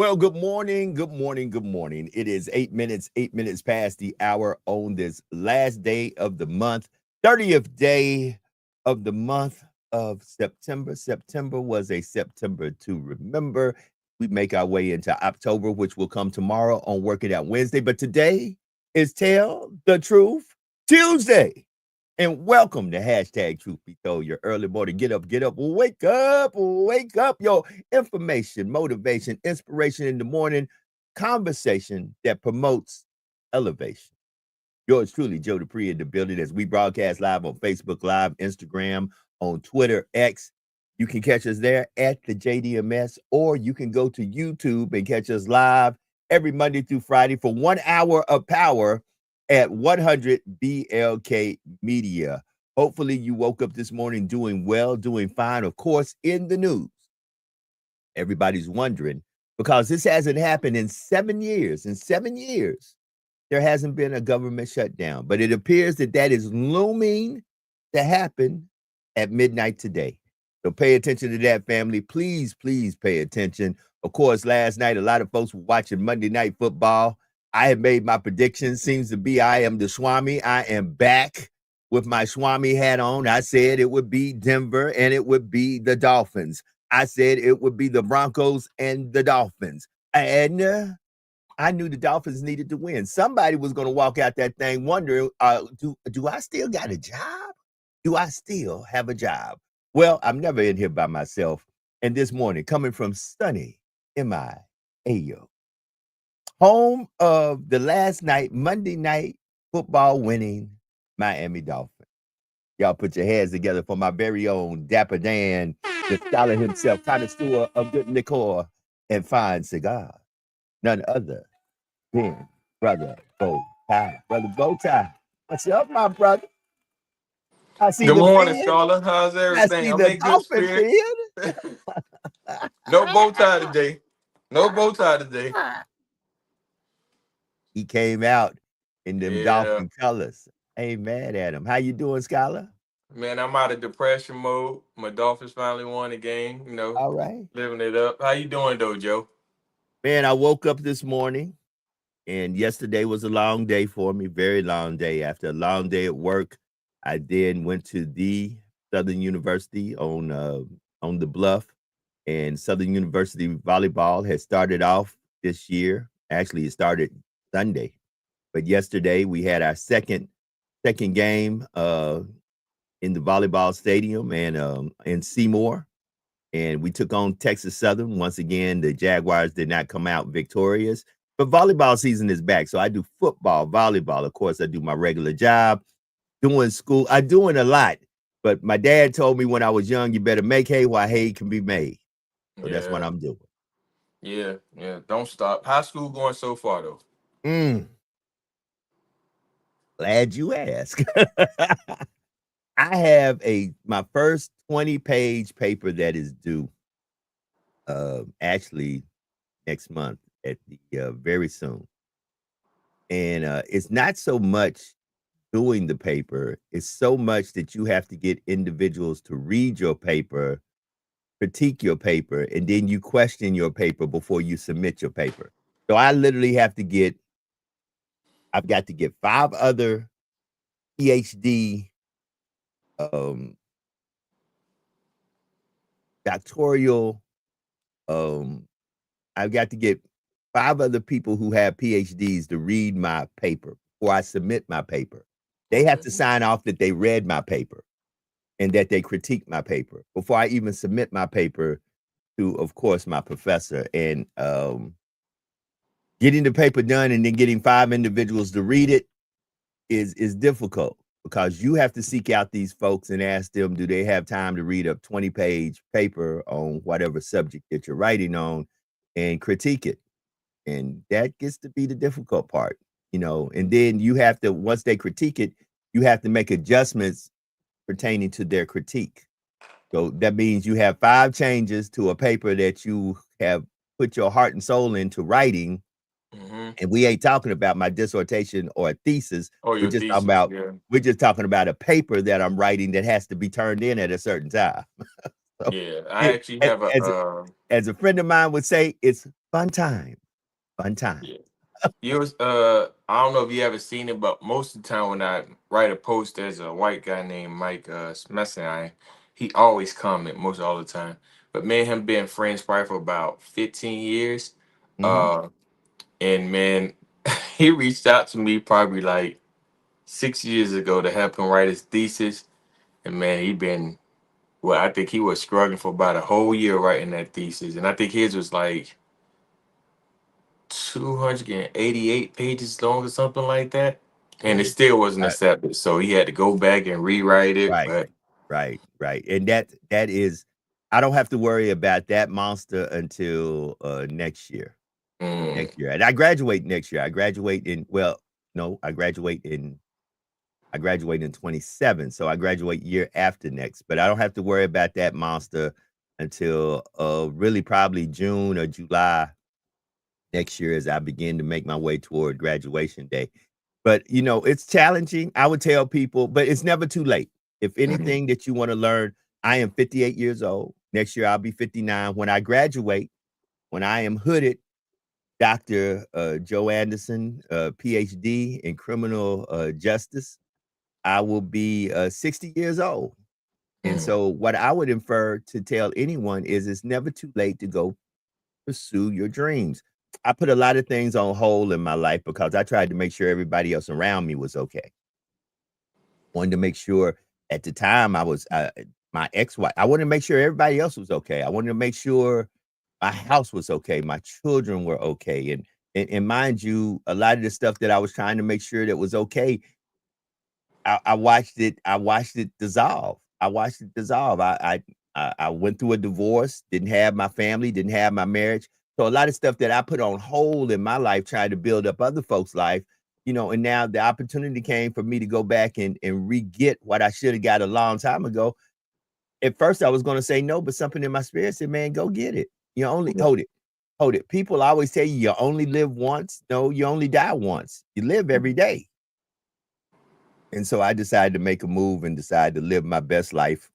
Well, good morning, good morning, good morning. It is 8 minutes past the hour on this last day of the month, 30th day of the month of September. September was a September to remember. We make our way into October, which will come tomorrow on Work It Out Wednesday. But today is Tell the Truth Tuesday. And welcome to hashtag Truth Be Told, your early morning get up, wake up, your information, motivation, inspiration in the morning, conversation that promotes elevation. Yours truly, Joe Dupree in the building as we broadcast live on Facebook Live, Instagram, on Twitter, X. You can catch us there at the JDMS, or you can go to YouTube and catch us live every Monday through Friday for 1 hour of power at 100 BLK Media. Hopefully you woke up this morning doing well, doing fine. Of course, in the news, everybody's wondering because this hasn't happened in 7 years. In 7 years, there hasn't been a government shutdown, but it appears that that is looming to happen at midnight today. So pay attention to that, family. Please, please pay attention. Of course, last night, a lot of folks were watching Monday Night Football. I have made my predictions. Seems to be I am the Swami. I am back with my Swami hat on. I said it would be Denver and it would be the Dolphins. I said it would be the Broncos and the Dolphins. And I knew the Dolphins needed to win. Somebody was going to walk out that thing wondering, do I still got a job? Do I still have a job? Well, I'm never in here by myself. And this morning, coming from sunny MIAO, home of the last night, Monday night football winning Miami Dolphins. Y'all put your hands together for my very own Dapper Dan, the scholar himself, connoisseur of good liquor and fine cigars. None other than Brother Bowtie. Brother Bowtie, what's up, my brother? I see Good the morning, field. Scholar. How's I everything? see I'm the in good Dolphin spirit. field. No bow tie today. No bow tie today. He came out in them Yeah, Dolphin colors. Ain't mad at him. How you doing, Scholar? man, I'm out of depression mode. My Dolphins finally won the game. All right. Living it up. How you doing, though, Joe? Man, I woke up this morning and yesterday was a long day for me, very long day. After a long day at work, I then went to the Southern University on the Bluff, and Southern University volleyball has started off this year. Actually, it started Sunday, but yesterday we had our second game in the volleyball stadium and in Seymour, and we took on Texas Southern. Once again, the Jaguars did not come out victorious, but volleyball season is back. So I do football, volleyball. Of course, I do my regular job, doing school. I'm doing a lot, but my dad told me when I was young, you better make hay while hay can be made. So that's what Yeah, I'm doing. yeah. Don't stop. How's school going so far, though? Mm, glad you asked. I have my first 20-page paper that is due actually next month at the very soon. And it's not so much doing the paper, it's so much that you have to get individuals to read your paper, critique your paper, and then you question your paper before you submit your paper. So I literally I've got to get 5 other PhD um doctoral um I've got to get 5 other people who have PhDs to read my paper before I submit my paper. They have Okay. to sign off that they read my paper and that they critique my paper before I even submit my paper to, of course, my professor. And getting the paper done and then getting 5 individuals to read it is difficult because you have to seek out these folks and ask them, do they have time to read a 20-page paper on whatever subject that you're writing on and critique it. And that gets to be the difficult part, and then you have to, once they critique it, you have to make adjustments pertaining to their critique. So that means you have 5 changes to a paper that you have put your heart and soul into writing. Mm-hmm. And we ain't talking about my dissertation or a thesis. Oh, We're your just talking thesis, about yeah. we're just talking about a paper that I'm writing that has to be turned in at a certain time. So Yeah, I it, actually a- have a as a friend of mine would say, it's Fun time. Fun time. Yeah. You was I don't know if you ever seen it, but most of the time when I write a post, there's a white guy named Mike Smesson. He always comment most all the time. But me and him been friends probably for about 15 years. Mhm. Uh and man, he reached out to me probably like 6 years ago to help him write his thesis. And man, he been well, I think he was struggling for about a whole year writing that thesis. And I think his was like 288 pages long or something like that. And it Oh, still wasn't I accepted. So he had to go back and rewrite it. right, But right. And that is I don't have to worry about that monster until, next year. mm, Next year. And I graduate next year. I graduate in well, no, I graduate in 27, so I graduate year after next, but I don't have to worry about that monster until, really probably June or July next year as I begin to make my way toward graduation day. But, it's challenging. I would tell people, but it's never too late. If mhm, anything that you wanna learn I am 58 years old. Next year, I'll be 59. When I graduate, when I am hooded, Dr. Joe Anderson, PhD in criminal, justice, I will be 60 years old. And mm, so, what I would infer to tell anyone is it's never too late to go pursue your dreams. I put a lot of things on hold in my life because I tried to make sure everybody else around me was okay. Wanted to make sure at the time I was my ex-wife, I wanted to make sure everybody else was okay. I wanted to make sure my house was okay, my children were okay. And mind you, a lot of the stuff that I was trying to make sure that was okay, I watched it dissolve. I watched it dissolve. I went through a divorce, didn't have my family, didn't have my marriage. So a lot of stuff that I put on hold in my life trying to build up other folks' life, and now the opportunity came for me to go back and re-get what I should have got a long time ago. At first I was gonna say no, but something in my spirit said, man, go get it. You only yeah, hold it. Hold it. People always tell you only live once. No, you only die once. You live every day. And so I decided to make a move and decide to live my best life.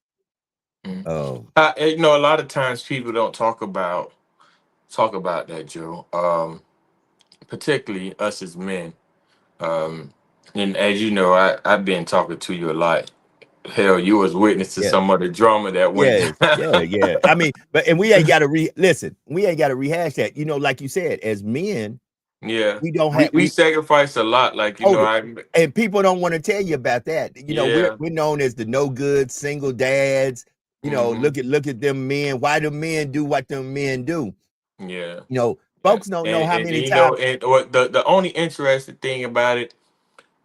mm. Um, A lot of times people don't talk about that, Joe. Particularly us as men. Um, and as you know, I've been talking to you a lot. Hell, you was witness to yeah, some of the drama that went yes, down. yeah. I mean, but and we ain't got to listen. We ain't got to rehash that. Like you said, as men, Yeah, we don't we have we we sacrifice a lot. Like hold it, I and people don't want to tell you about that. yeah, We're known as the no good single dads. hmm Look at them men. Why do men do what them men do? yeah, yeah. Folks don't know And, how and many you know, times. and what the only interesting thing about it,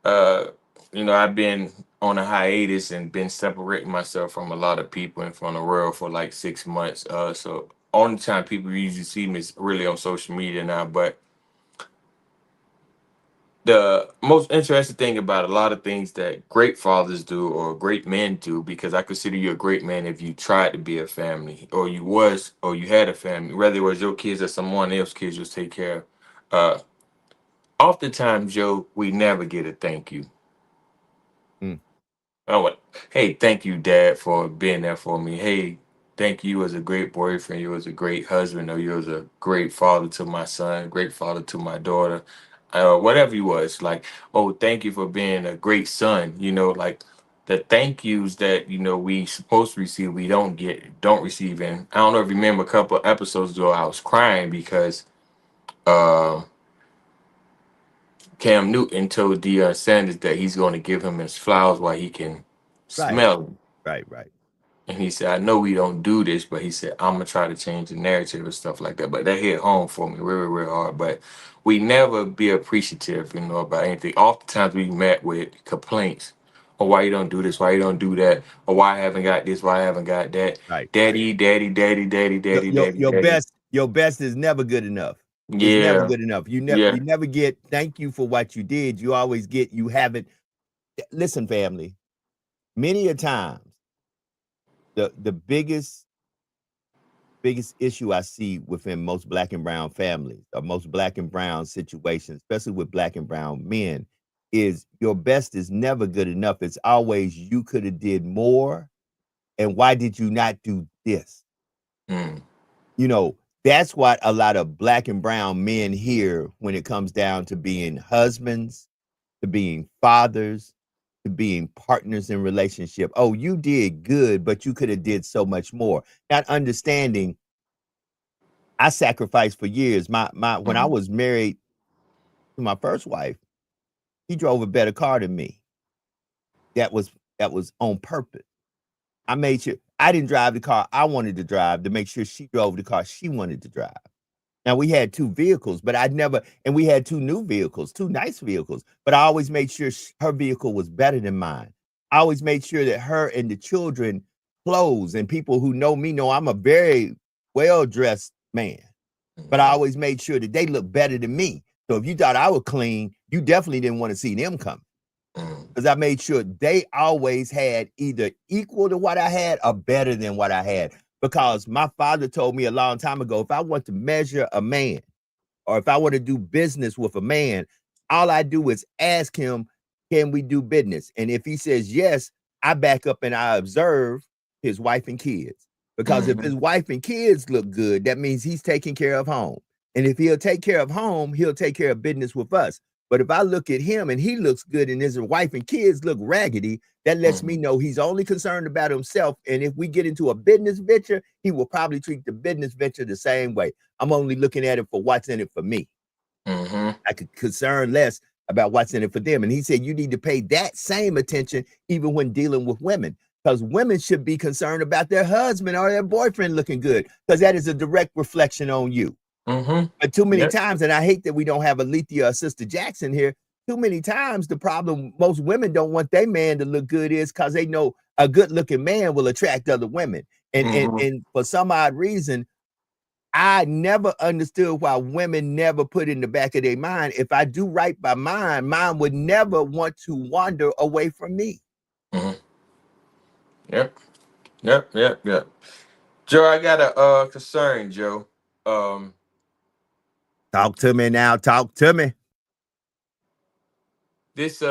uh, I've been on a hiatus and been separating myself from a lot of people and from the world for like 6 months. So only time people usually see me is really on social media now, but the most interesting thing about a lot of things that great fathers do or great men do, because I consider you a great man if you tried to be a family or you had a family, whether it was your kids or someone else's kids you take care of. uh Oftentimes, Joe, we never get a thank you. Mm, I went, hey, thank you, Dad, for being there for me. Hey, thank you as a great boyfriend. You was a great husband, or you was a great father to my son, great father to my daughter, whatever you was. Like, oh, thank you for being a great son. Like the thank yous that we supposed to receive, we don't receive. And I don't know if you remember a couple of episodes ago, I was crying because uh, Cam Newton told Deion Sanders that he's going to give him his flowers while he can right, smell 'em. right. And he said, I know we don't do this, but he said, I'm gonna try to change the narrative and stuff like that. But that hit home for me really, really hard. But we never be appreciative, about anything. Oftentimes we met with complaints. Or why you don't do this, why you don't do that, or why I haven't got this, why I haven't got that. Right. Daddy, daddy, daddy, daddy, Your daddy, your daddy, your daddy. best your best is never good enough. It's never Yeah, good enough. yeah. You never get thank you for what you did. You always get you haven't. Listen, family. Many a times, the biggest issue I see within most black and brown families or most black and brown situations, especially with black and brown men, is your best is never good enough. It's always you could have did more, and why did you not do this? Mm, You know, That's what a lot of black and brown men hear when it comes down to being husbands, to being fathers, to being partners in relationship. Oh, you did good, but you could have did so much more. Not understanding I sacrificed for years. My when I Mhm. was married to my first wife, he drove a better car than me. That was on purpose. I made sure I didn't drive the car I wanted to drive to make sure she drove the car she wanted to drive. Now we had 2 vehicles, but I'd never and we had 2 new vehicles, 2 nice vehicles, but I always made sure her vehicle was better than mine. I always made sure that her and the children clothes and people who know me know I'm a very well-dressed man, but I Mhm. always made sure that they look better than me. So if you thought I was clean, you definitely didn't want to see them coming. Mhm. Because I made sure they always had either equal to what I had or better than what I had. Because my father told me a long time ago, if I want to measure a man or if I want to do business with a man, all I do is ask him, can we do business? And if he says yes, I back up and I observe his wife and kids. Because if his Mhm. wife and kids look good, that means he's taking care of home. And if he'll take care of home, he'll take care of business with us. But if I look at him and he looks good and his wife and kids look raggedy, that lets me Mhm. know he's only concerned about himself. And if we get into a business venture, he will probably treat the business venture the same way. I'm only looking at it for what's in it for me. Mhm. I could concern less about what's in it for them. And he said, you need to pay that same attention even when dealing with women, because women should be concerned about their husband or their boyfriend looking good, because that is a direct reflection on you. Mhm. But too many Yep. times, and I hate that we don't have Alethea or Sister Jackson here, too many times the problem most women don't want their man to look good is because they know a good looking man will attract other women. And, and, Mhm. and for some odd reason, I never understood why women never put in the back of their mind, if I do right by mine would never want to wander away from me. Mhm. Yep. Yep. Yep. Yep. Joe, I got a concern, Joe. Um, Talk to me now. Talk to me. this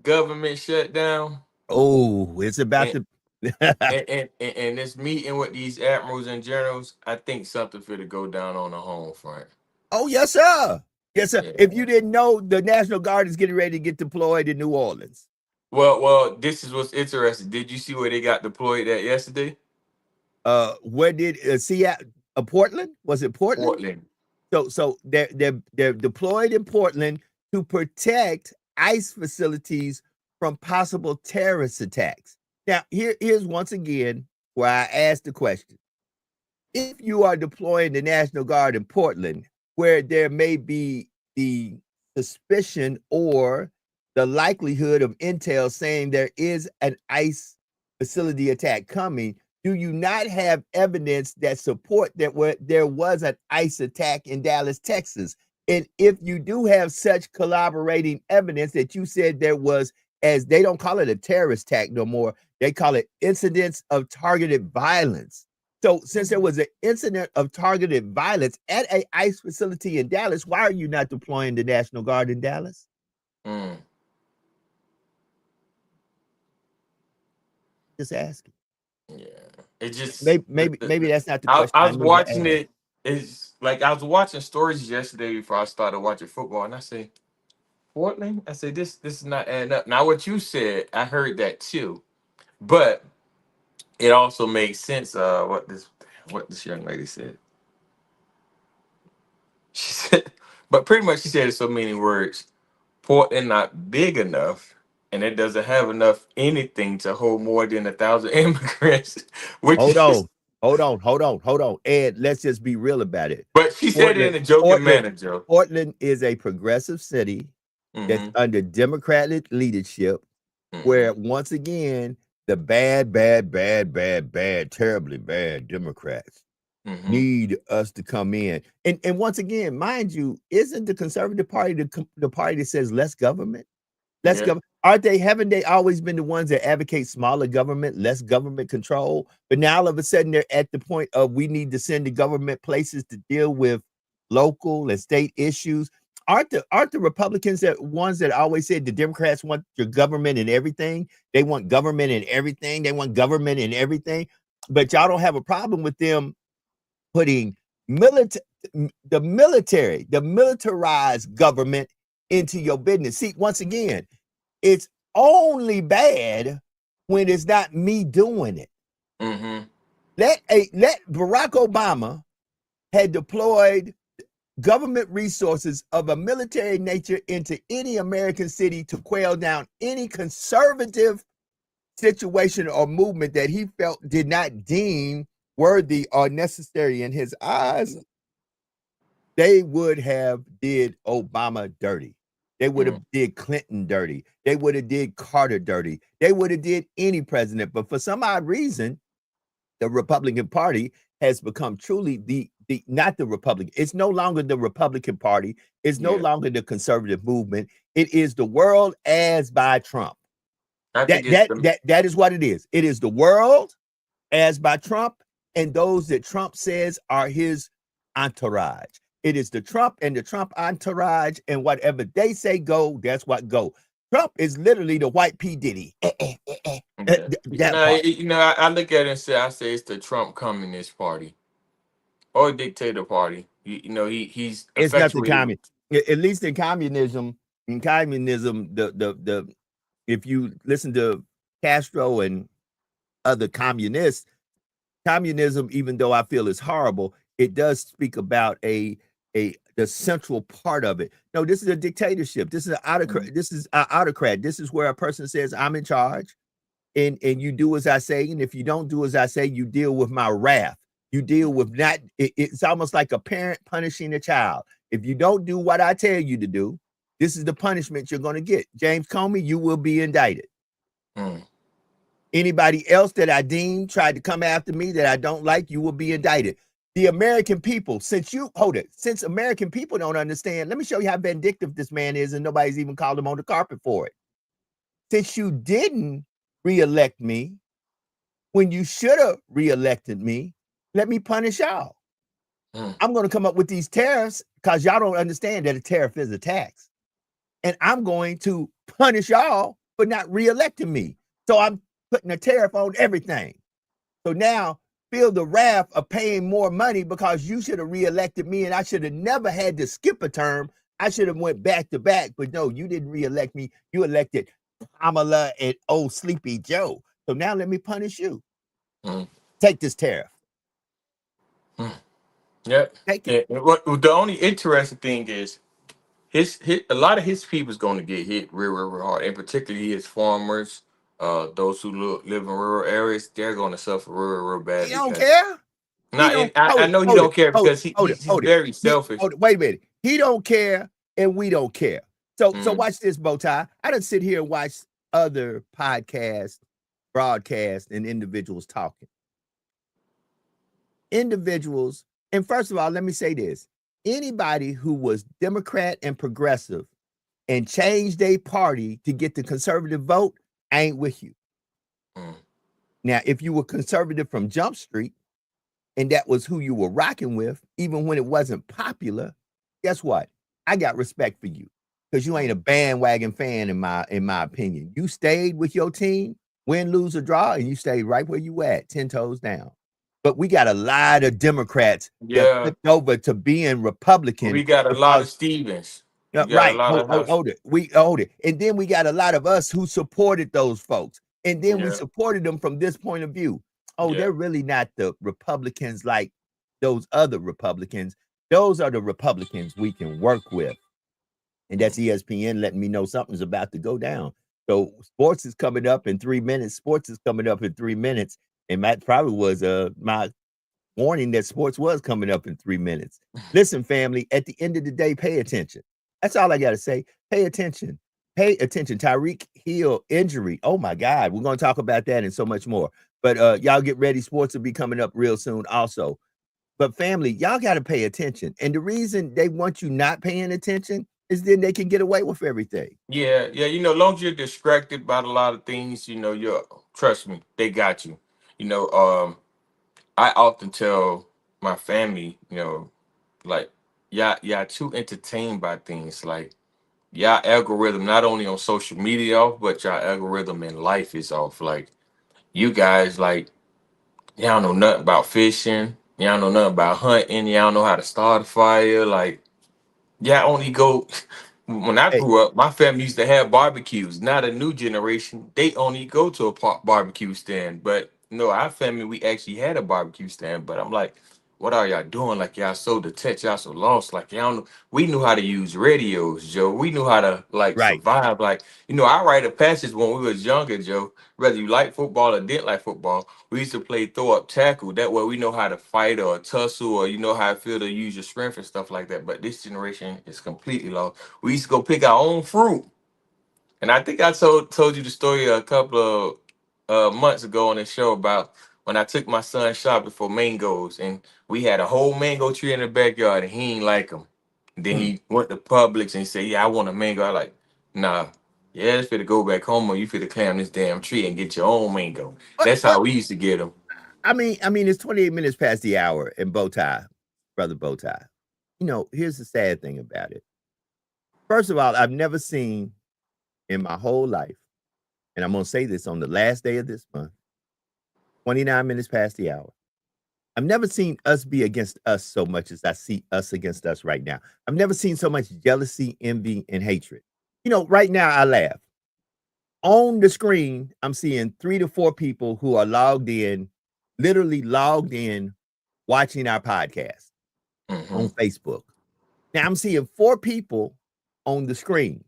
government shutdown Oh, it's about and to. and this meeting with these admirals and generals, I think something for to go down on the home front. Oh, yes, sir. Yes, sir. If you Yeah. didn't know, the National Guard is getting ready to get deployed in New Orleans. Well, this is what's interesting. Did you see where they got deployed at yesterday? Where did Seattle, Portland? Was it Portland? Portland. So they're deployed in Portland to protect ICE facilities from possible terrorist attacks. Now, here's once again where I ask the question. If you are deploying the National Guard in Portland, where there may be the suspicion or the likelihood of intel saying there is an ICE facility attack coming, do you not have evidence that support that there was an ICE attack in Dallas, Texas? And if you do have such corroborating evidence that you said there was, as they don't call it a terrorist attack no more, they call it incidents of targeted violence. So, since there was an incident of targeted violence at a ICE facility in Dallas, why are you not deploying the National Guard in Dallas? Mm, Just asking. yeah. It just Maybe that's not the question I I was need to watching ask. it. It's like I was watching stories yesterday before I started watching football, and I say Portland. I say this is not adding up. Now what you said, I heard that too, but it also makes sense. What this young lady said. She said, but pretty much she said in so many words. Portland not big enough, and it doesn't have enough anything to hold more than 1,000 immigrants, which Hold is. on, hold on. Ed, let's just be real about it. But she said it Portland, in a joking Portland, manner, Joe. Portland is a progressive city that's Mm-hmm. under Democratic leadership, Mm-hmm. where once again the bad, terribly bad Democrats Mm-hmm. need us to come in. And once again, mind you, isn't the Conservative Party the party that says less government? Less Yeah. government. Aren't they? Haven't they always been the ones that advocate smaller government, less government control? But now all of a sudden they're at the point of we need to send the government places to deal with local and state issues. Aren't the Republicans that ones that always said the Democrats want your government and everything? They want government and everything. They want government and everything. But y'all don't have a problem with them putting military, the militarized government into your business. See, once again, it's only bad when it's not me doing it. Mm-hmm. Let Barack Obama had deployed government resources of a military nature into any American city to quail down any conservative situation or movement that he felt did not deem worthy or necessary in his eyes. They would have did Obama dirty. They would have did Clinton dirty. They would have did Carter dirty. They would have did any president. But for some odd reason, the Republican Party has become truly the not the Republican. It's no longer the Republican Party. It's no Yeah. longer the conservative movement. It is the world as by Trump. I That think it's that the that that is what it is. It is the world as by Trump and those that Trump says are his entourage. It is the Trump and the Trump entourage, and whatever they say go, that's what go. Trump is literally the white P. Diddy. yeah. That part. I look at it and say it's the Trump Communist Party or dictator party. He's It's nothing effectuated. common. At least in communism, the if you listen to Castro and other communists, communism, even though I feel is horrible, it does speak about the central part of it. No, this is a dictatorship. This is an autocrat. This is an autocrat. This is where a person says, I'm in charge, and you do as I say. And if you don't do as I say, you deal with my wrath. You deal with not, it's almost like a parent punishing a child. If you don't do what I tell you to do, this is the punishment you're going to get. James Comey, you will be indicted. Mm. Anybody else that I deem tried to come after me that I don't like, you will be indicted. The American people, since American people don't understand, let me show you how vindictive this man is, and nobody's even called him on the carpet for it. Since you didn't reelect me when you should have reelected me, let me punish y'all. I'm going to come up with these tariffs because y'all don't understand that a tariff is a tax. And I'm going to punish y'all for not reelecting me. So I'm putting a tariff on everything. So now feel the wrath of paying more money because you should have reelected me and I should have never had to skip a term. I should have went back to back, but no, you didn't reelect me. You elected Kamala and old Sleepy Joe. So now let me punish you. Take this tariff. Yep. Take it. The only interesting thing is a lot of his people's going to get hit real hard, and particularly his farmers, those who live in rural areas, they're going to suffer real bad. He don't care. I know he don't care because he's very selfish. Wait a minute. He don't care, and we don't care. So watch this, Bowtie. I done sit here and watch other podcasts, broadcasts, and individuals talking. Individuals, and first of all, let me say this. Anybody who was Democrat and progressive and changed their party to get the conservative vote, I ain't with you. Now, if you were conservative from Jump Street and that was who you were rocking with, even when it wasn't popular, guess what? I got respect for you because you ain't a bandwagon fan in my opinion. You stayed with your team, win, lose, or draw, and you stayed right where you at, 10 toes down. But we got a lot of Democrats that flipped over to being Republican. We got a lot of Stevens. Right. Hold it. We hold it. And then we got a lot of us who supported those folks. And then we supported them from this point of view. They're really not the Republicans like those other Republicans. Those are the Republicans we can work with. And that's ESPN letting me know something's about to go down. So sports is coming up in 3 minutes. And that probably was my warning that sports was coming up in 3 minutes. Listen, family, at the end of the day, pay attention. That's all I got to say. Pay attention. Pay attention. Tyreek Hill injury. Oh, my God. We're going to talk about that and so much more. But y'all get ready. Sports will be coming up real soon also. But family, y'all got to pay attention. And the reason they want you not paying attention is then they can get away with everything. Yeah. As long as you're distracted by a lot of things, trust me, they got you. I often tell my family, like y'all too entertained by things. Like y'all algorithm, not only on social media off, but y'all algorithm in life is off. Like you guys, like y'all don't know nothing about fishing. Y'all know nothing about hunting. Y'all don't know how to start a fire. Like, yeah, only go when I Hey, grew up, my family used to have barbecues. Now the new generation, they only go to a barbecue stand. But no, our family, we actually had a barbecue stand. But I'm like, what are y'all doing? Like y'all so detached, y'all so lost. Like y'all know, we knew how to use radios, Joe. We knew how to like right. survive. Like, I write a passage when we was younger, Joe. Whether you like football or didn't like football, we used to play throw up tackle. That way we know how to fight or tussle, or you know how it feel to use your strength and stuff like that. But this generation is completely lost. We used to go pick our own fruit. And I think I told you the story a couple of months ago on the show about when I took my son shopping for mangoes, and we had a whole mango tree in the backyard, and he ain't like them. Then Mm. he went to Publix and said, "Yeah, I want a mango." I like, nah, yeah, it's fit to go back home, or you fit to climb this damn tree and get your own mango. That's But how we used to get them. I mean, it's 28 minutes past the hour, and Bowtie, brother Bowtie. Here's the sad thing about it. First of all, I've never seen in my whole life, and I'm gonna say this on the last day of this month, 29 minutes past the hour. I've never seen us be against us so much as I see us against us right now. I've never seen so much jealousy, envy, and hatred. Right now I laugh. On the screen, I'm seeing 3 to 4 people who are logged in, literally logged in, watching our podcast Hmm. on Facebook. Now I'm seeing 4 people on the screen.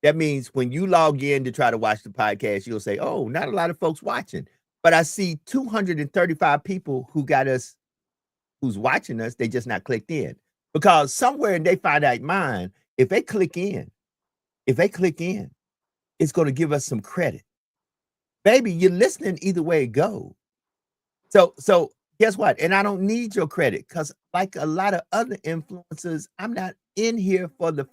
That means when you log in to try to watch the podcast, you'll say, "Oh, not a lot of folks watching." But I see 235 people who's watching us, they just not clicked in. Because somewhere in their finite mind, if they click in, if they click in, it's going to give us some credit. Baby, you're listening either way it goes. So guess what? And I don't need your credit because like a lot of other influencers, I'm not in here for the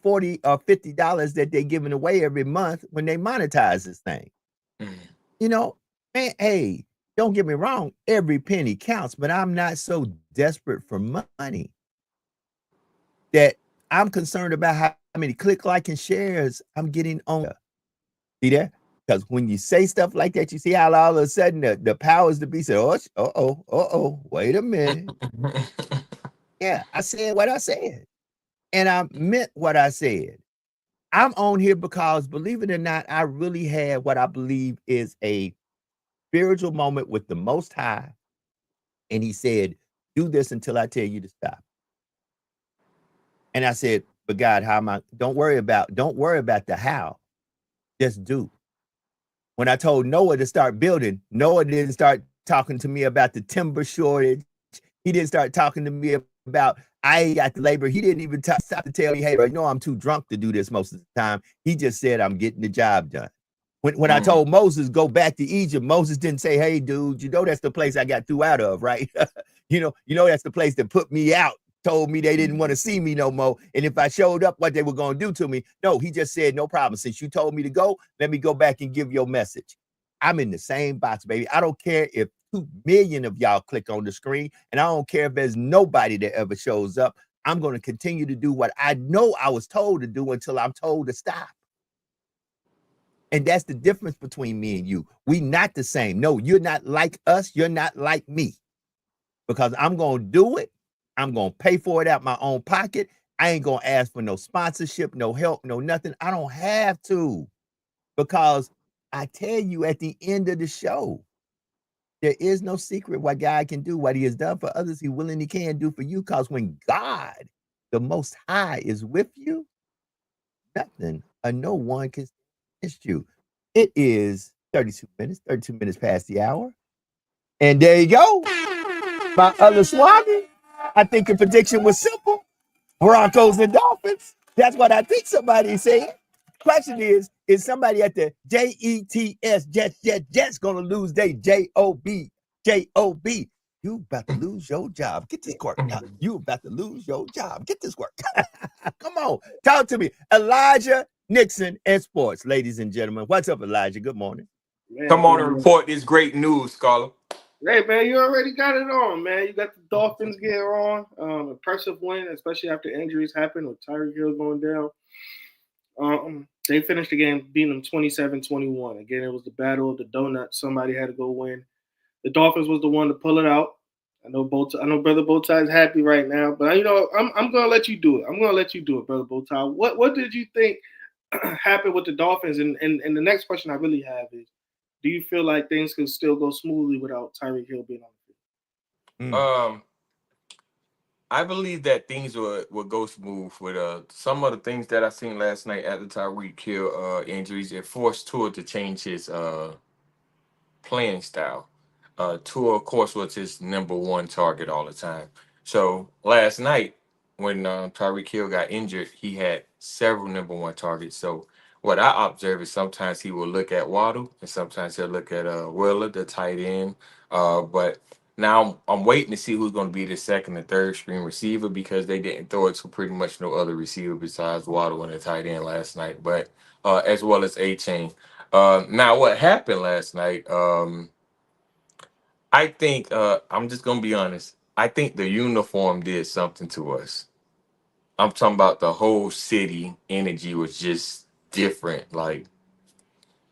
40 or $50 that they're giving away every month when they monetize this thing. Hmm. You know, man, hey, don't get me wrong, every penny counts, but I'm not so desperate for money that I'm concerned about how many click, like, and shares I'm getting on. See that? Because when you say stuff like that, you see how all of a sudden the powers to be say, wait a minute. Yeah, I said what I said. And I meant what I said. I'm on here because, believe it or not, I really had what I believe is a spiritual moment with the Most High. And he said, do this until I tell you to stop. And I said, but God, how am I? Don't worry about the how. Just do. When I told Noah to start building, Noah didn't start talking to me about the timber shortage. He didn't start talking to me about I ain't got the labor. He didn't even stop to tell me, hey, I'm too drunk to do this most of the time. He just said, I'm getting the job done. When I told Moses, go back to Egypt, Moses didn't say, hey, dude, that's the place I got threw out of, right? That's the place that put me out, told me they didn't want to see me no more. And if I showed up, what they were going to do to me. No, he just said, no problem. Since you told me to go, let me go back and give your message. I'm in the same box, baby. I don't care if 2 million of y'all click on the screen, and I don't care if there's nobody that ever shows up. I'm going to continue to do what I know I was told to do until I'm told to stop. And that's the difference between me and you. We not the same. No, you're not like us. You're not like me. Because I'm going to do it. I'm going to pay for it out my own pocket. I ain't going to ask for no sponsorship, no help, no nothing. I don't have to. Because I tell you at the end of the show, there is no secret what God can do, what he has done for others, he willingly can do for you. Because when God, the Most High, is with you, nothing or no one can against you. It is 32 minutes past the hour. And there you go. My other Swami. I think the prediction was simple. Broncos and Dolphins. That's what I think somebody said. Question is somebody at the JETS, Jets going to lose their JOB? You about to lose your job. Get this work. You about to lose your job. Get this work. Come on. Talk to me. Elijah Nixon and sports, ladies and gentlemen. What's up, Elijah? Good morning. Come Man, on good and morning. report this great news, Scholar. Hey, man, you already got it on, man. You got the Dolphins getting on. Impressive win, especially after injuries happened with Tyreek Hill going down. They finished the game beating them 27-21. Again, it was the battle of the donuts. Somebody had to go win. The Dolphins was the one to pull it out. I know Brother Bowtie's happy right now, but I'm gonna let you do it. I'm gonna let you do it, Brother Bowtie. What did you think happened with the Dolphins? And the next question I really have is, do you feel like things could still go smoothly without Tyreek Hill being on the field? I believe that things will go smooth with some of the things that I seen last night at the Tyreek Hill injuries. It forced Tua to change his playing style. Tua, of course, was his number one target all the time. So last night, when Tyreek Hill got injured, he had several number one targets. So what I observe is sometimes he will look at Waddle and sometimes he'll look at Willard, the tight end. But now I'm waiting to see who's going to be the second and third string receiver because they didn't throw it to pretty much no other receiver besides Waddle and the tight end last night. But as well as A-Chain. Now what happened last night? I think I'm just gonna be honest. I think the uniform did something to us. I'm talking about the whole city energy was just different. Like,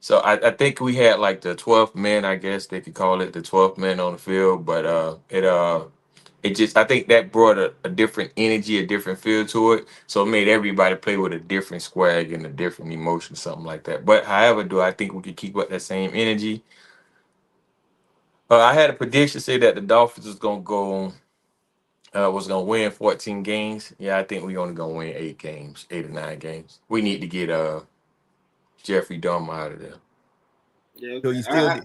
so I think we had like the 12th man, I guess they could call it the 12th man on the field, but it just I think that brought a different energy, a different feel to it. So it made everybody play with a different swag and a different emotion, something like that. But however, do I think we could keep up that same energy? I had a prediction say that the Dolphins was gonna win 14 games. Yeah, I think we only gonna win 8 or 9 games. We need to get Jeffrey Dahmer out of there. Yeah, So okay.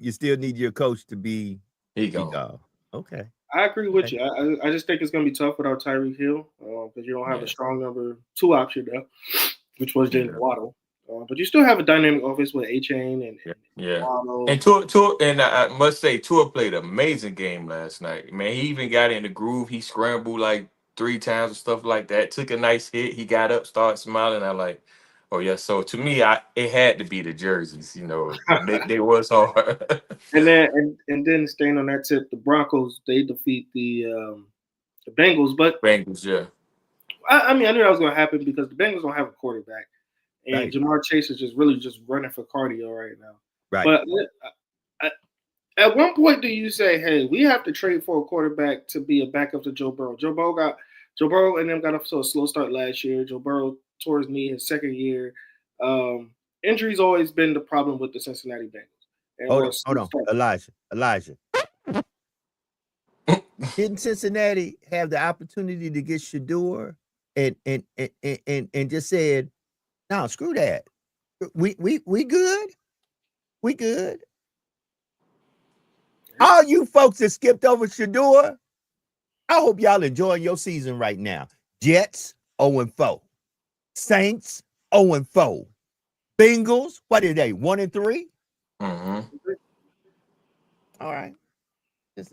you still need your coach to be He gone. dog. Okay. I agree with you. I just think it's going to be tough without Tyreek Hill because you don't have a Yeah. strong number 2 option there, which was Jalen Yeah. Waddle. But you still have a dynamic offense with A-Chain and Yeah. Waddle. And Tua, and I must say, Tua played an amazing game last night. Man, he even got in the groove. He scrambled like 3 times and stuff like that. Took a nice hit. He got up, started smiling. I like, oh yeah. So to me, it had to be the jerseys. They was hard. And then staying on that tip, the Broncos they defeat the Bengals. But Bengals, yeah. I mean, I knew that was going to happen because the Bengals don't have a quarterback, and Right. Jamar Chase is just really just running for cardio right now. Right. But at one point, do you say, "Hey, we have to trade for a quarterback to be a backup to Joe Burrow"? Joe Burrow and them got off to a slow start last year. Joe Burrow tore his knee his second year. Injuries always been the problem with the Cincinnati Bengals. And Hold on. Elijah. Didn't Cincinnati have the opportunity to get Shador and just said, no, screw that. We good. We good. All you folks that skipped over Shador, I hope y'all enjoying your season right now. Jets 0-4. Saints 0-4. Bengals, what are they? 1-3? Mm-hmm. All right.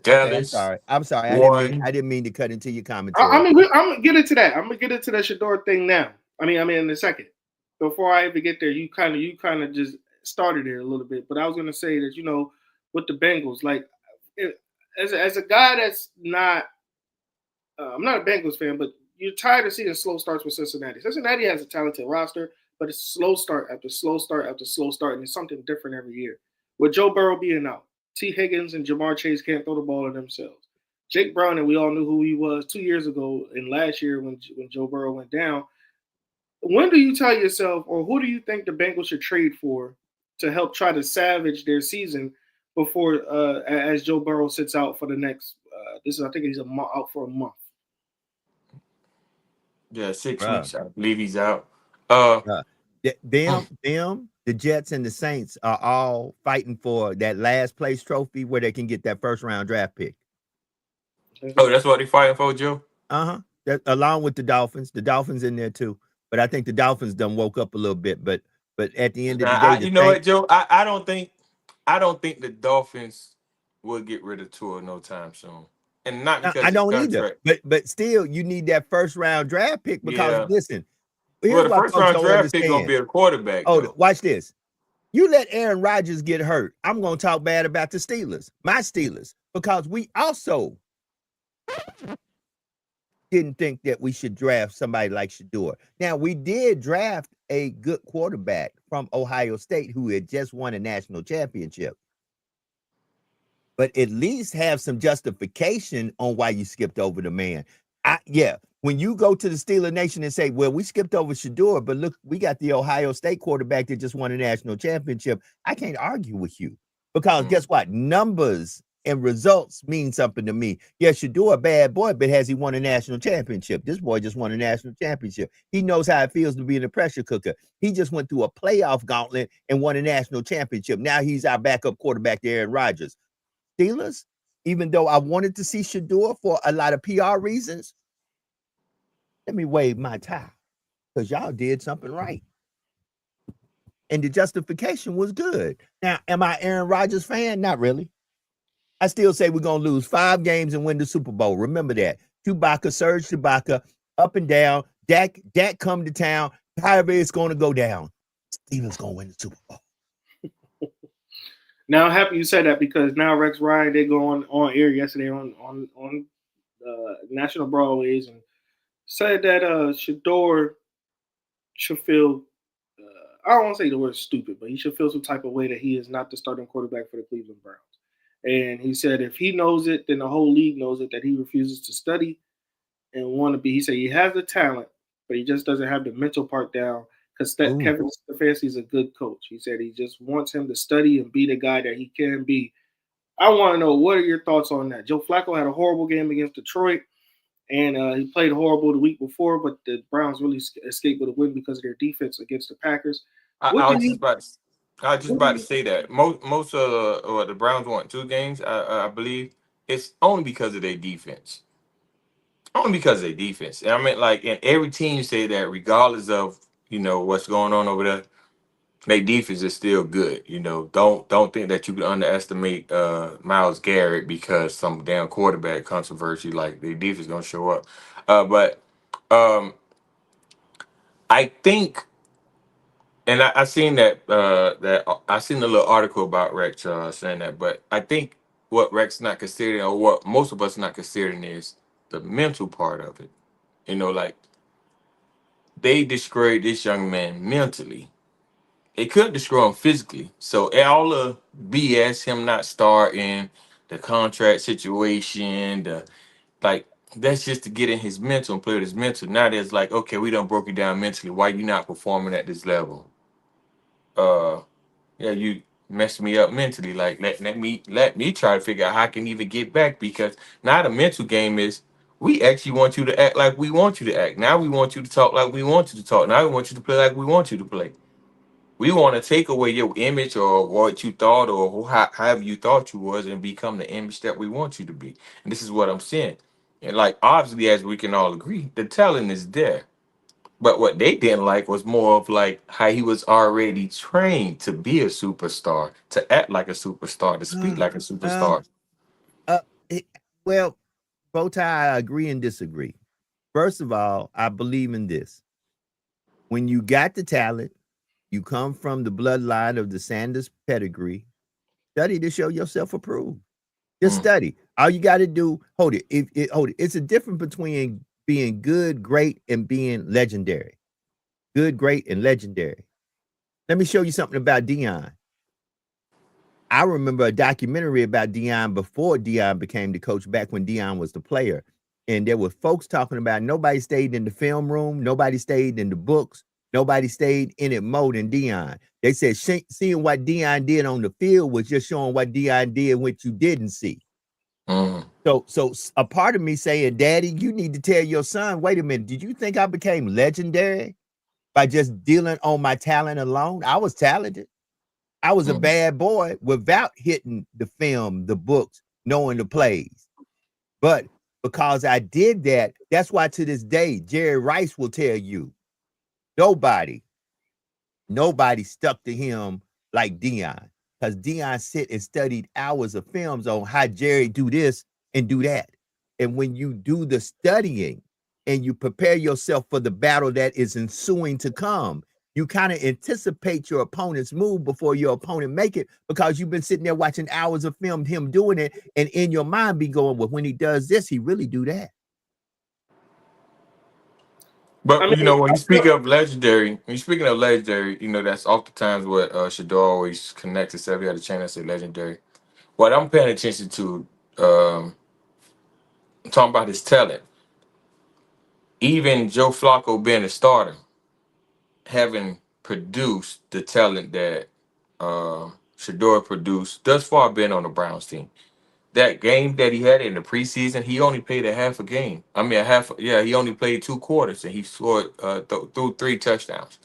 Dallas, I'm sorry. I didn't mean to cut into your commentary. I'm gonna get into that. I'm gonna get into the Shador thing now. I mean, in a second. Before I even get there, you kind of just started it a little bit. But I was gonna say that with the Bengals, like as a guy that's not, I'm not a Bengals fan, but you're tired of seeing slow starts with Cincinnati. Cincinnati has a talented roster, but it's slow start after slow start after slow start, and it's something different every year. With Joe Burrow being out, T. Higgins and Jamar Chase can't throw the ball to themselves. Jake Brown, and we all knew who he was 2 years ago and last year when Joe Burrow went down. When do you tell yourself, or who do you think the Bengals should trade for to help try to salvage their season before as Joe Burrow sits out for the next? I think he's out for a month. Yeah, 6 Bruh. weeks. I believe he's out. Them, the Jets and the Saints are all fighting for that last place trophy where they can get that first round draft pick. Oh, that's what they're fighting for, Joe? Along with the Dolphins. The Dolphins in there too. But I think the Dolphins done woke up a little bit. But at the end of the day, you know what, Joe? I don't think the Dolphins will get rid of Tua no time soon. And not because I don't either. But still, you need that first round draft pick because listen. Well, the first round draft pick gonna be a quarterback. Oh, watch this. You let Aaron Rodgers get hurt. I'm gonna talk bad about the Steelers, my Steelers, because we also didn't think that we should draft somebody like Shador. Now, we did draft a good quarterback from Ohio State who had just won a national championship. but at least have some justification on why you skipped over the man. Yeah, when you go to the Steeler Nation and say, well, we skipped over Shador, but look, we got the Ohio State quarterback that just won a national championship. I can't argue with you because guess what? Numbers and results mean something to me. Yeah, Shador a bad boy, but has he won a national championship? This boy just won a national championship. He knows how it feels to be in a pressure cooker. He just went through a playoff gauntlet and won a national championship. Now he's our backup quarterback, Aaron Rodgers. Steelers, even though I wanted to see Shador for a lot of PR reasons, let me wave my tie because y'all did something right. And the justification was good. Now, am I Aaron Rodgers fan? Not really. I still say we're going to lose 5 games and win the Super Bowl. Remember that. Chewbacca, Serge Chewbacca, up and down. Dak come to town. However it's going to go down. Steelers going to win the Super Bowl. Now, I'm happy you said that because now Rex Ryan, they go on air yesterday on National Broadways and said that Shador should feel, I don't want to say the word stupid, but he should feel some type of way that he is not the starting quarterback for the Cleveland Browns. And he said if he knows it, then the whole league knows it, that he refuses to study and want to be. He said he has the talent, but he just doesn't have the mental part down because Kevin Stefanski is a good coach. He said he just wants him to study and be the guy that he can be. I want to know, what are your thoughts on that? Joe Flacco had a horrible game against Detroit, and he played horrible the week before, but the Browns really escaped with a win because of their defense against the Packers. I was just about to say that most of the Browns won 2 games, I believe. It's only because of their defense. Only because of their defense. And I mean, like, and every team say that regardless of what's going on over there, their defense is still good. Don't think that you can underestimate Myles Garrett because some damn quarterback controversy. Like, their defense gonna show up. But I think. And I seen that I seen a little article about Rex saying that, but I think what Rex not considering, or what most of us not considering, is the mental part of it. Like, they destroyed this young man mentally. They could destroy him physically. So all the BS, him not starting, the contract situation, that's just to get in his mental and play with his mental. Now there's like, okay, we done broke you down mentally. Why you not performing at this level? Yeah, you messed me up mentally. Like, let me try to figure out how I can even get back, because now the mental game is, we actually want you to act like we want you to act. Now we want you to talk like we want you to talk. Now we want you to play like we want you to play. We want to take away your image or what you thought or however you thought you was, and become the image that we want you to be. And this is what I'm saying. And like, obviously, as we can all agree, the talent is there. But what they didn't like was more of like how he was already trained to be a superstar, to act like a superstar, to speak like a superstar. Well, Bowtie, I agree and disagree. First of all, I believe in this. When you got the talent, you come from the bloodline of the Sanders pedigree, study to show yourself approved. Just study. All you got to do, hold it. It's a difference between being good, great, and being legendary. Good, great, and legendary. Let me show you something about Deion. I remember a documentary about Deion before Deion became the coach, back when Deion was the player. And there were folks talking about nobody stayed in the film room, nobody stayed in the books, nobody stayed in it more than Deion. They said seeing what Deion did on the field was just showing what Deion did, what you didn't see. So a part of me saying, Daddy, you need to tell your son, wait a minute, did you think I became legendary by just dealing on my talent alone? I was talented. I was a bad boy without hitting the film, the books, knowing the plays. But because I did that, that's why to this day, Jerry Rice will tell you, nobody stuck to him like Deion. Because Deion sit and studied hours of films on how Jerry do this and do that. And when you do the studying and you prepare yourself for the battle that is ensuing to come, you kind of anticipate your opponent's move before your opponent make it, because you've been sitting there watching hours of film, him doing it, and in your mind be going, well, when he does this, he really do that. But when you speak of legendary, that's oftentimes what Shador always connects himself. He had a chain that said legendary. what I'm paying attention to, I'm talking about his talent. Even Joe Flacco being a starter, having produced the talent that Shador produced thus far, been on the Browns team. That game that he had in the preseason, he only played a half a game. I mean, he only played 2 quarters and he scored threw 3 touchdowns.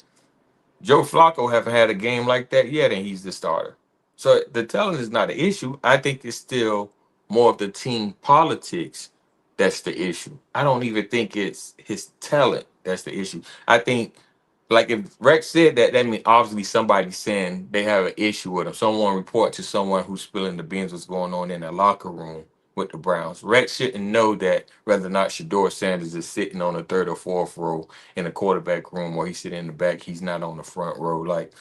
Joe Flacco haven't had a game like that yet, and he's the starter. So the talent is not an issue. I think it's still more of the team politics that's the issue. I don't even think it's his talent that's the issue. I think, like, if Rex said that, that means obviously somebody's saying they have an issue with him. Someone report to someone who's spilling the beans what's going on in the locker room with the Browns. Rex shouldn't know that whether or not Shador Sanders is sitting on the 3rd or 4th row in the quarterback room or he's sitting in the back, he's not on the front row. Like,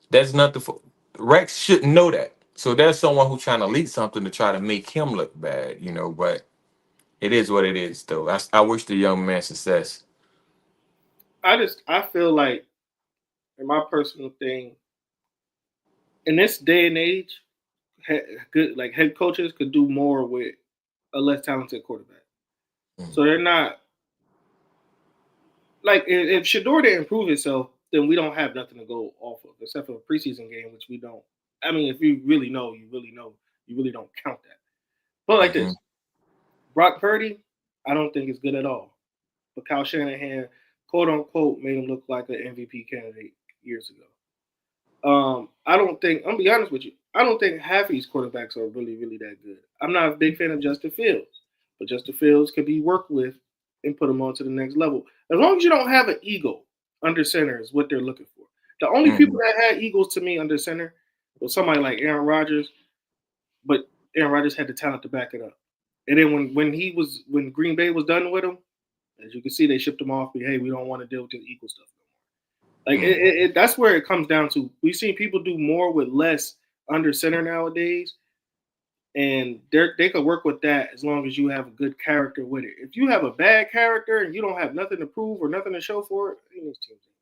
that's nothing for Rex shouldn't know that. So there's someone who's trying to leak something to try to make him look bad, but it is what it is, though. I wish the young man success. I feel like, in my personal thing, in this day and age, good like head coaches could do more with a less talented quarterback. So they're not like, if Shador didn't prove himself, then we don't have nothing to go off of except for a preseason game, which we don't. I mean, if you really know, you really don't count that. But like this, Brock Purdy, I don't think is good at all. But Kyle Shanahan, quote unquote, made him look like an MVP candidate years ago. I don't think, I'm gonna be honest with you, I don't think half of these quarterbacks are really, really that good. I'm not a big fan of Justin Fields, but Justin Fields could be worked with and put him on to the next level. As long as you don't have an ego under center is what they're looking for. The only people that had egos to me under center was somebody like Aaron Rodgers, but Aaron Rodgers had the talent to back it up. And then when Green Bay was done with him, as you can see, they shipped him off. Hey, we don't want to deal with this ego stuff no more. Like that's where it comes down to. We've seen people do more with less under center nowadays, and they could work with that as long as you have a good character with it. If you have a bad character and you don't have nothing to prove or nothing to show for it, these teams ain't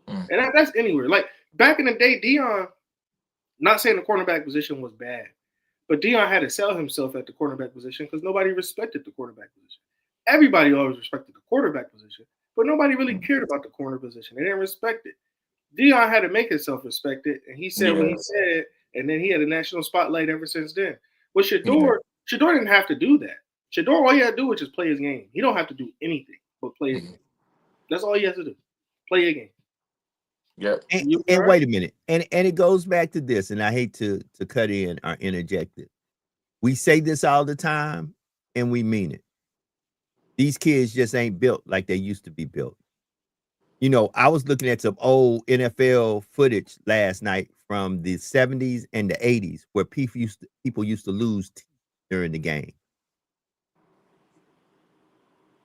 working with you. And that's anywhere. Like back in the day, Deion, not saying the cornerback position was bad, but Deion had to sell himself at the cornerback position because nobody respected the quarterback position. Everybody always respected the quarterback position, but nobody really cared about the corner position. They didn't respect it. Deion had to make himself respected, and he said what he said, and then he had a national spotlight ever since then. With Shador, Shador didn't have to do that. Shador, all he had to do was just play his game. He don't have to do anything but play his game. That's all he has to do. Play a game. Yep. And wait a minute. And it goes back to this, and I hate to cut in or interject it. We say this all the time, and we mean it. These kids just ain't built like they used to be built. I was looking at some old NFL footage last night from the 70s and the 80s where people used to lose teeth during the game.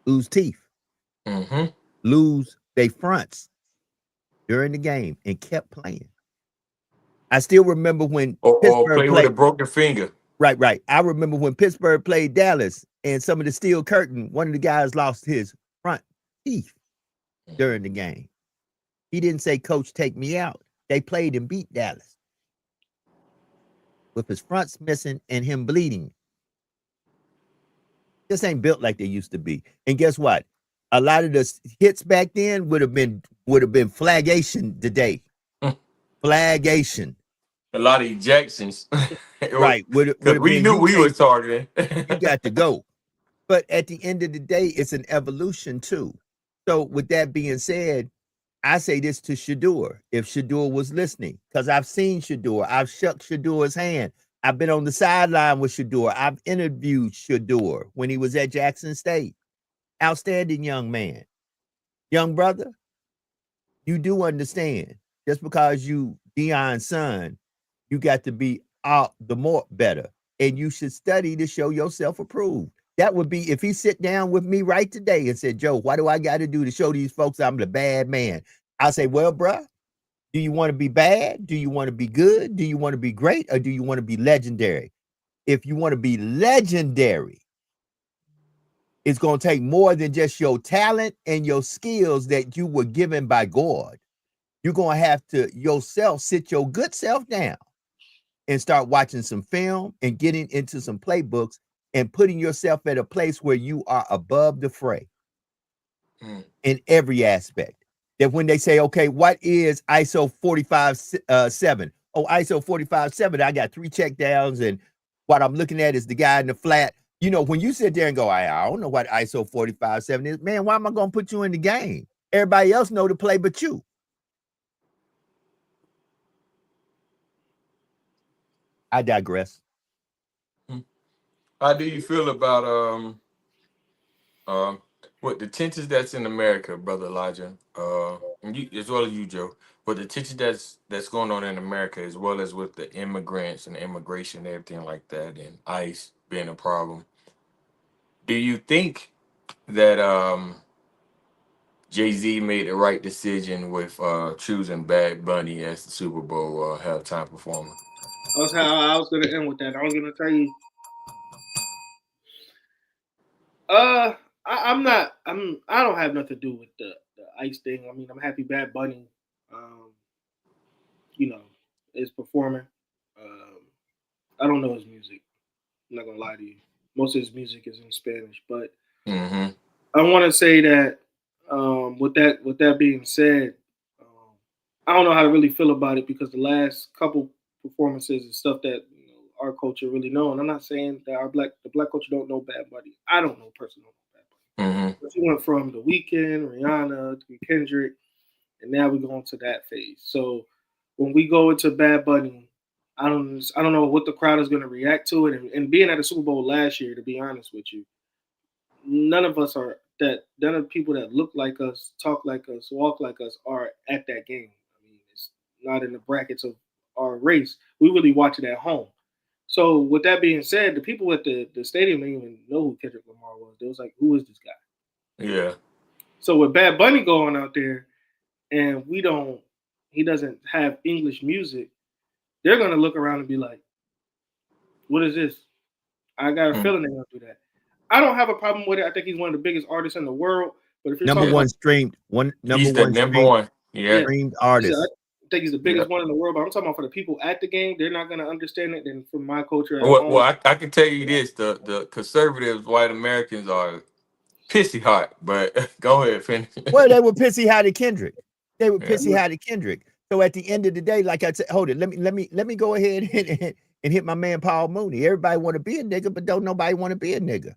Lose teeth. Lose their fronts during the game and kept playing. I still remember when Pittsburgh played with a broken finger. Right. I remember when Pittsburgh played Dallas and some of the steel curtain, one of the guys lost his front teeth during the game. He didn't say, "Coach, take me out." They played and beat Dallas with his fronts missing and him bleeding. This ain't built like they used to be. And guess what? A lot of the hits back then would have been flagation today. Flagation. A lot of ejections. Right. We knew we was targeting. You got to go. But at the end of the day, it's an evolution too. So with that being said, I say this to Shador, if Shador was listening, because I've seen Shador. I've shook Shador's hand. I've been on the sideline with Shador. I've interviewed Shador when he was at Jackson State. Outstanding young man. Young brother, you do understand, just because you Deion's son, you got to be out the more better. And you should study to show yourself approved. That would be if he sit down with me right today and said, "Joe, what do I got to do to show these folks I'm the bad man?" I'll say, "Well, bruh, do you want to be bad? Do you want to be good? Do you want to be great? Or do you want to be legendary?" If you want to be legendary, it's going to take more than just your talent and your skills that you were given by God. You're going to have to yourself sit your good self down and start watching some film and getting into some playbooks and putting yourself at a place where you are above the fray in every aspect. That when they say, okay, what is ISO 45.7? Oh, ISO 45.7, I got 3 check downs, and what I'm looking at is the guy in the flat. You know, when you sit there and go, I don't know what ISO 45.7 is, man, why am I going to put you in the game? Everybody else know the play but you. I digress. How do you feel about what the tensions that's in America, brother Elijah, and you, as well as you, Joe, but the tension that's going on in America, as well as with the immigrants and immigration and everything like that, and ICE being a problem. Do you think that Jay-Z made the right decision with choosing Bad Bunny as the Super Bowl halftime performer? That's how I was gonna end with that. I was gonna tell you. I don't have nothing to do with the ICE thing. I mean, I'm happy Bad Bunny, is performing. I don't know his music. I'm not gonna lie to you. Most of his music is in Spanish, but I want to say that with that being said, I don't know how to really feel about it because the last couple performances and stuff that our culture really know, and I'm not saying that the black culture don't know Bad Bunny. I don't know personally Bad Bunny. But you went from The Weeknd, Rihanna, to Kendrick, and now we're going to that phase. So when we go into Bad Bunny, I don't know what the crowd is going to react to it. And being at the Super Bowl last year, to be honest with you, none of the people that look like us, talk like us, walk like us are at that game. I mean, it's not in the brackets of our race. We really watch it at home. So with that being said, the people at the stadium didn't even know who Kendrick Lamar was. They was like, who is this guy? Yeah. So with Bad Bunny going out there and he doesn't have English music, they're going to look around and be like, what is this? I got a feeling they're going to do that. I don't have a problem with it. I think he's one of the biggest artists in the world. But if you're number one streamed streamed artist. I think he's the biggest one in the world, but I'm talking about for the people at the game, they're not going to understand it. Then from my culture, well, I can tell you this: the conservatives, white Americans, are pissy hot. But go ahead, finish. Well, they were pissy hot at Kendrick. So at the end of the day, like I said, hold it. Let me go ahead and hit my man Paul Mooney. Everybody want to be a nigga, but don't nobody want to be a nigga.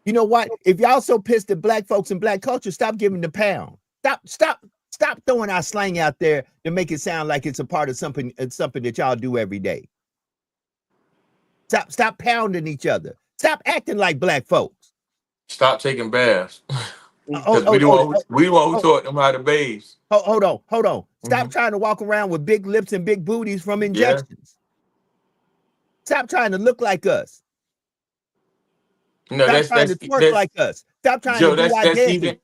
You know what? If y'all so pissed at black folks and black culture, stop giving the pound. Stop throwing our slang out there to make it sound like it's a part of something that y'all do every day. Stop pounding each other. Stop acting like black folks. Stop taking baths. We who taught them how to bathe. Hold on. Stop trying to walk around with big lips and big booties from injections. Stop trying to look like us. No, Stop trying to twerk like us. Stop trying to do our dancing.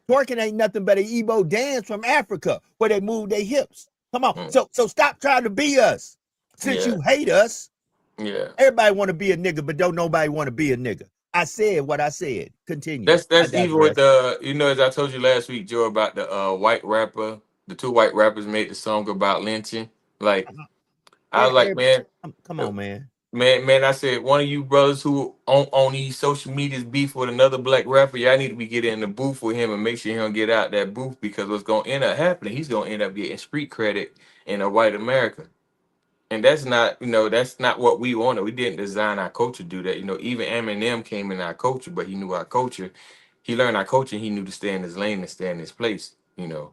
Twerking ain't nothing but an Igbo dance from Africa where they move their hips. Come on. So stop trying to be us. Since you hate us, everybody want to be a nigga, but don't nobody want to be a nigga. I said what I said. Continue. That's even with as I told you last week, Joe, about the white rapper. The 2 white rappers made the song about lynching. Like, I was like, man, come on, man. Man, I said, one of you brothers who on these social medias beef with another black rapper, y'all need to be getting in the booth with him and make sure he don't get out that booth, because what's going to end up happening, he's going to end up getting street credit in a white America. And that's not, that's not what we wanted. We didn't design our culture to do that. Even Eminem came in our culture, but he knew our culture. He learned our culture, and he knew to stay in his lane and stay in his place. You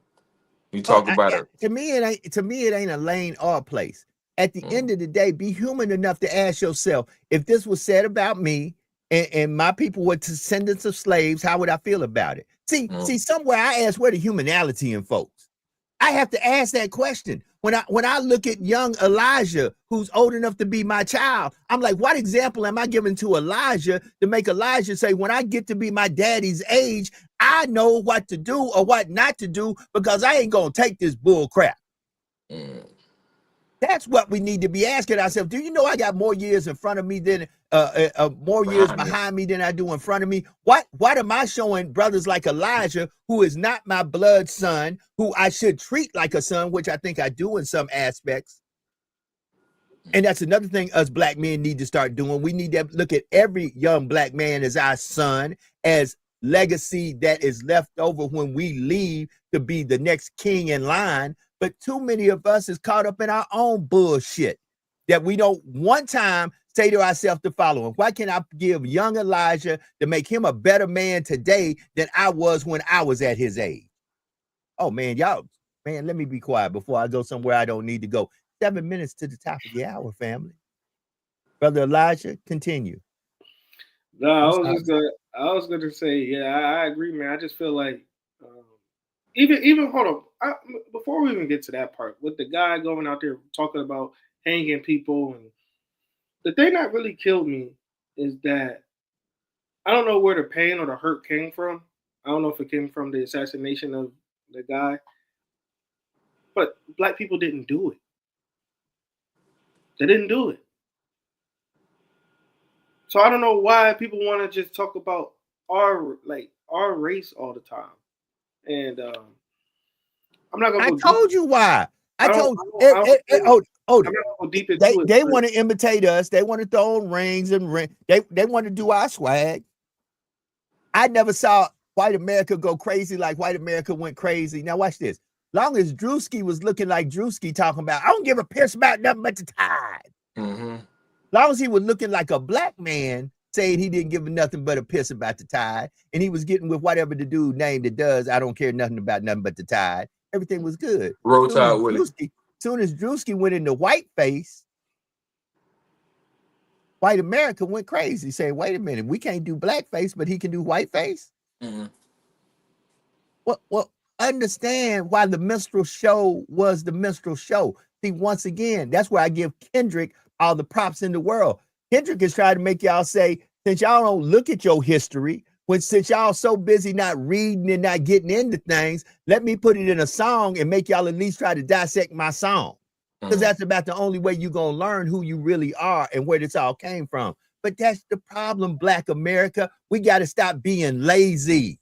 talk about it. To me, it ain't a lane or a place. At the end of the day, be human enough to ask yourself, if this was said about me and my people were descendants of slaves, how would I feel about it? See, somewhere I ask, where the humanity in folks? I have to ask that question. When I look at young Elijah, who's old enough to be my child, I'm like, what example am I giving to Elijah to make Elijah say, when I get to be my daddy's age, I know what to do or what not to do, because I ain't gonna take this bull crap. That's what we need to be asking ourselves. Do you know I got more years in front of me than more years behind me than I do in front of me? What am I showing brothers like Elijah, who is not my blood son, who I should treat like a son, which I think I do in some aspects? And that's another thing us black men need to start doing. We need to look at every young black man as our son, as legacy that is left over when we leave to be the next king in line. But too many of us is caught up in our own bullshit that we don't one time say to ourselves the following: why can't I give young Elijah to make him a better man today than I was when I was at his age? Oh man, y'all, man, let me be quiet before I go somewhere I don't need to go. 7 minutes to the top of the hour, family. Brother Elijah, continue. No, I was gonna say, yeah, I agree, man. I just feel like, even hold on, before we even get to that part, with the guy going out there talking about hanging people, and the thing that really killed me is that I don't know where the pain or the hurt came from. I don't know if it came from the assassination of the guy, but black people didn't do it. They didn't do it. So I don't know why people want to just talk about our race all the time. And I'm not gonna. I told you why. I told you. I'm not gonna go deep into it. They want to imitate us. They want to throw on rings and They want to do our swag. I never saw white America go crazy like white America went crazy. Now watch this. Long as Drewski was looking like Drewski, talking about, I don't give a piss about nothing but the tide. Mm-hmm. Long as he was looking like a black man, saying he didn't give a nothing but a piss about the tide, and he was getting with whatever the dude named that does, I don't care nothing about nothing but the tide. Everything was good. Roll Tide Willie. Soon as Drewski went into whiteface, white America went crazy, saying, wait a minute, we can't do blackface, but he can do whiteface. Mm-hmm. Well, understand why the minstrel show was the minstrel show. See, once again, that's where I give Kendrick all the props in the world. Kendrick is trying to make y'all say, since y'all don't look at your history, since y'all so busy not reading and not getting into things, let me put it in a song and make y'all at least try to dissect my song. Because that's about the only way you're going to learn who you really are and where this all came from. But that's the problem, Black America. We got to stop being lazy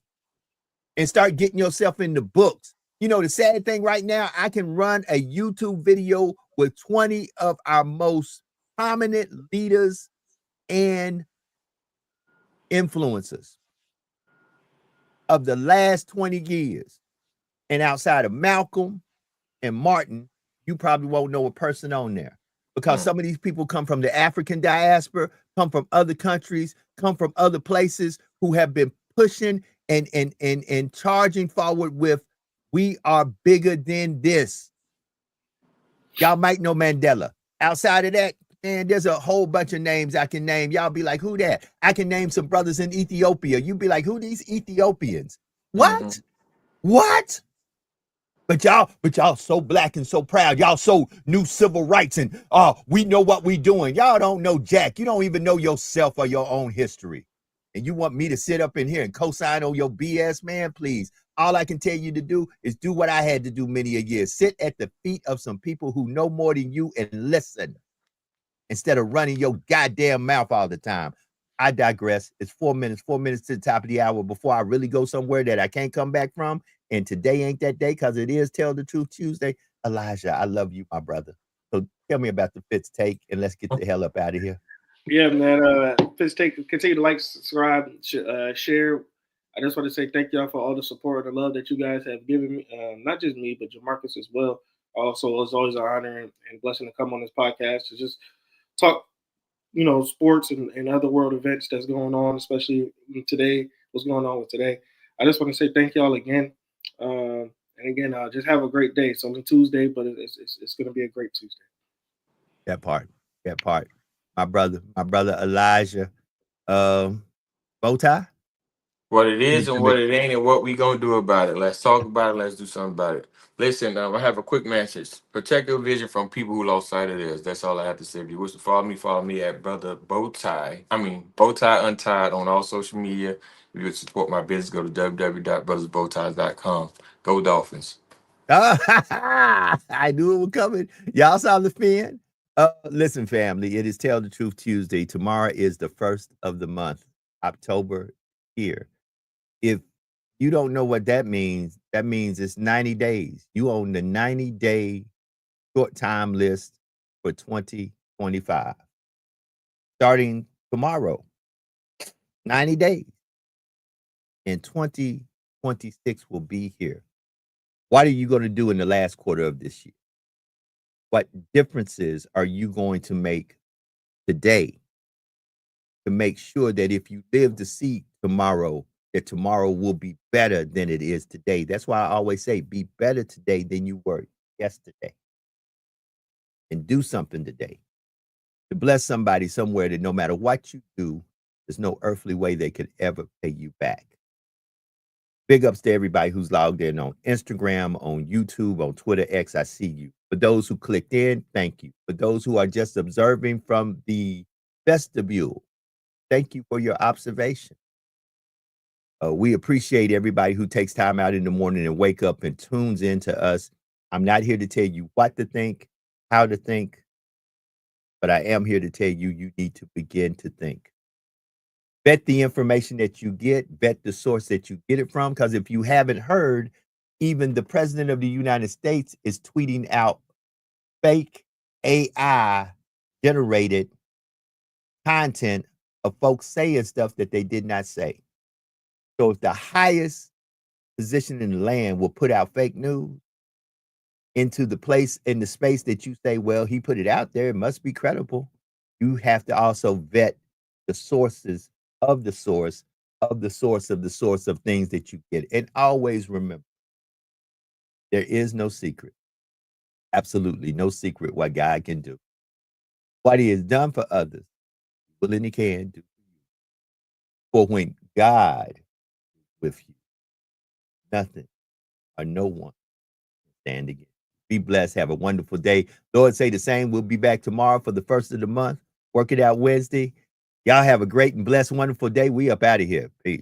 and start getting yourself in the books. You know, the sad thing right now, I can run a YouTube video with 20 of our most prominent leaders and influencers of the last 20 years. And outside of Malcolm and Martin, you probably won't know a person on there, because some of these people come from the African diaspora, come from other countries, come from other places, who have been pushing and charging forward with, we are bigger than this. Y'all might know Mandela. Outside of that, man, there's a whole bunch of names I can name. Y'all be like, who that? I can name some brothers in Ethiopia. You be like, who these Ethiopians? What? Mm-hmm. What? But y'all so black and so proud. Y'all so new civil rights and we know what we doing. Y'all don't know jack. You don't even know yourself or your own history. And you want me to sit up in here and co-sign on your BS, man? Please. All I can tell you to do is do what I had to do many a year. Sit at the feet of some people who know more than you and listen, instead of running your goddamn mouth all the time. I digress. It's 4 minutes to the top of the hour before I really go somewhere that I can't come back from. And today ain't that day, because it is Tell the Truth Tuesday. Elijah, I love you, my brother. So tell me about the Fitz Take, and let's get the hell up out of here. Yeah, man. Fitz Take, continue to like, subscribe, share. I just want to say thank y'all for all the support and the love that you guys have given me. Not just me, but Jamarcus as well. Also, it's always an honor and blessing to come on this podcast to just talk, sports and other world events that's going on, especially today, what's going on with today. I just want to say thank y'all again. And again, just have a great day. It's only Tuesday, but it's going to be a great Tuesday. That part. My brother Elijah. Bowtie? What it is and what it ain't, and what we gonna do about it. Let's talk about it. Let's do something about it. Listen, I have a quick message. Protect your vision from people who lost sight of theirs. That's all I have to say. If you wish to follow me at Brother Bowtie. Bowtie Untied on all social media. If you would support my business, go to www.brothersbowties.com. Go Dolphins. I knew it was coming. Y'all saw the fin. Listen, family, it is Tell the Truth Tuesday. Tomorrow is the 1st of the month, October here. If you don't know what that means it's 90 days. You own the 90-day short time list for 2020. 25. Starting tomorrow, 90 days, and 2026 will be here. What are you going to do in the last quarter of this year? What differences are you going to make today to make sure that if you live to see tomorrow, that tomorrow will be better than it is today? That's why I always say be better today than you were yesterday. And do something today to bless somebody somewhere that no matter what you do, there's no earthly way they could ever pay you back. Big ups to everybody who's logged in on Instagram, on YouTube, on Twitter, X. I see you. For those who clicked in, thank you. For those who are just observing from the vestibule, thank you for your observation. We appreciate everybody who takes time out in the morning and wake up and tunes into us. I'm not here to tell you what to think, how to think, but I am here to tell you, you need to begin to think. Vet the information that you get, vet the source that you get it from, because if you haven't heard, even the president of the United States is tweeting out fake AI generated content of folks saying stuff that they did not say. So if the highest position in the land will put out fake news into the place in the space that you say, well, he put it out there, it must be credible. You have to also vet the sources of the source of the source of the source of things that you get. And always remember, there is no secret, absolutely no secret what God can do. What he has done for others, well, and he can do for you. For when God is with you, nothing or no one can stand against. Be blessed. Have a wonderful day. Lord say the same. We'll be back tomorrow for the first of the month. Work it out Wednesday. Y'all have a great and blessed, wonderful day. We up out of here. Peace.